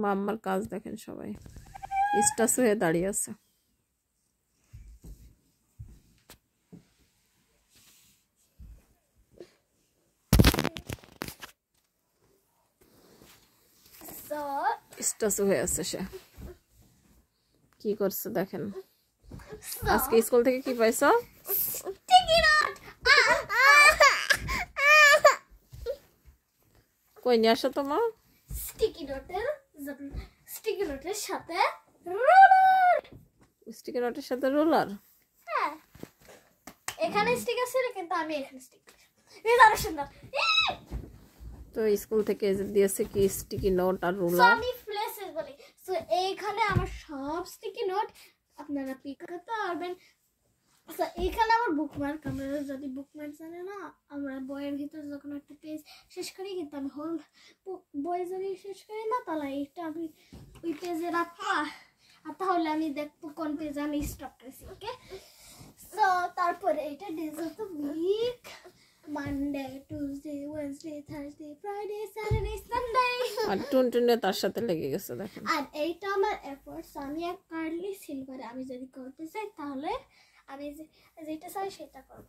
মাম্মার কাজ দেখেন, সবাই স্টাস হয়ে দাঁড়িয়ে আছে। স্টাস হয়ে আছে, সে কি করছে দেখেন। আজকে স্কুল থেকে কি পাইছো? কই নিয়ে আসো তোমার স্টিকি নোটের সাথে রোলার। স্টিকি নোটের সাথে রোলার? হ্যাঁ, এখানে স্টিক আছে কিন্তু আমি এখানে স্টিক সুন্দর। তো স্কুল থেকে দিয়েছে কি স্টিকি নোট আর রোলার। আমি প্লেসেস বলি। সো এইখানে আমার সব স্টিকি নোট আপনারা পিক করতে পারবেন। আচ্ছা, এখানে আমার বুকমার্ক। আমরা যদি বুকমার্ক জানে না, আমরা বইয়ের ভিতরে যখন একটা পেজ শেষ করি, কিন্তু আমি হোল বই যদি শেষ করি না, তাহলে এইটা আমি ওই পেজে রাখবো, আর তাহলে আমি দেখবো কোন পেজে আমি স্টপ করেছি। ওকে, সো তারপরে এটা days of the week: Monday, Tuesday, Wednesday, Thursday, Friday, Saturday, Sunday. আর টুনটুনে তার সাথে লেগে গেছে দেখেন। আর এইটা আমার এফোর্টস। আমি এক কার্লি সিলভারে আমি যদি করতে চাই, তাহলে আমি যেটা চাই সেটা করব।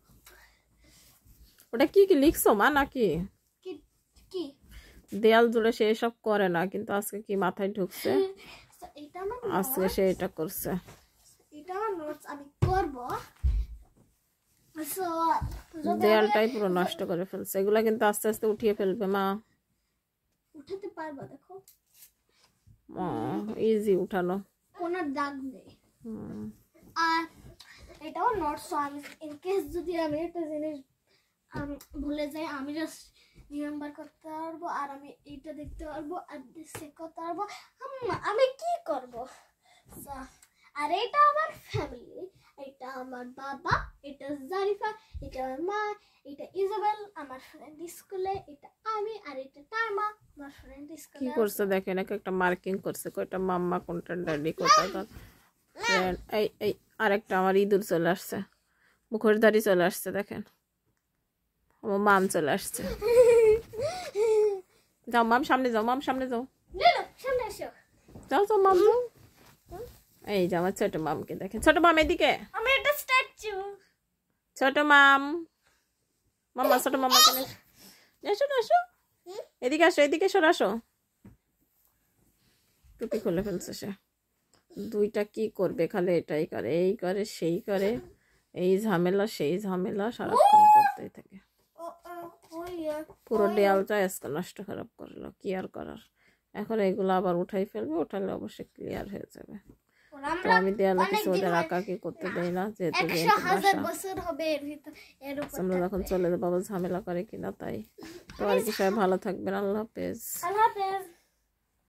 ওটা কি কি লিখছো মা নাকি? কি দেয়াল জুড়ে সে এসব করে না, কিন্তু আজকে কি মাথায় ঢুকছে, এটা আমার আজকে সে এটা করছে। এটা আমার নোটস, আমি করব। সো দেয়ালটাই পুরো নষ্ট করে ফেলছে। এগুলা কিন্তু আস্তে আস্তে উঠিয়ে ফেলবে মা। উঠাতে পারবা? দেখো, ইজি উঠানো, কোনো দাগ নেই। আর এটাও নোটস। আমি ইন কেস যদি আমি একটা জিনিস ভুলে যাই, আমি জাস্ট রিমেম্বার করতে পারবো, আর আমি এইটা দেখতে পারবো, আর চেক করতে পারবো আমি কি করব। আর এটা আমার ফ্যামিলি, এটা আমার বাবা, এটা জারিফা, এটা আমার মা, এটা ইজাবেল আমার ফ্রেন্ড স্কুলে, এটা আমি, আর এটা টাইমা আমার ফ্রেন্ড স্কুলে। কি করছে দেখেন, একটা মার্কিং করছে, কোনটা মাম্মা, কোনটা ড্যাডি, কোনটা তার ফ্রেন্ড। এই আরেকটা আমার ইঁদুর চলে আসছে, মুখোশধারী চলে আসছে দেখেন, আমার মাম চলে আসছে। যাও মাম সামনে যাও, মাম সামনে যাও, সামনে এসো, যাও যাও মাম যাও। এই যে আমার ছোট মামকে দেখেন, ছোট মাম এদিকে, আমি একটা স্ট্যাচু। ছোট মাম, মাম্মা ছোট মাম্মা কেন এসো না, এসো এদিকে, আসো এদিকে, সরে আসো। টুপি খুলে ফেলছে সে। দুইটা কি করবে, খালি এটাই করে, এই করে সেই করে, এই ঝামেলা সেই ঝামেলা সারাক্ষণ করতেই থাকে। পুরো দেয়ালটা আজকে নষ্ট খারাপ করলো, কি আর করার। এখন এগুলো আবার উঠাই ফেলবে, উঠালে অবশ্যই ক্লিয়ার হয়ে যাবে। তো আমি দেয়ালে কিছু ওদের আঁকাকি করতে দেই না, যেহেতু আমরা যখন চলে যাবো বাবা ঝামেলা করে কিনা, তাই। তো আর কি, সবাই ভালো থাকবেন। আল্লাহ হাফেজ।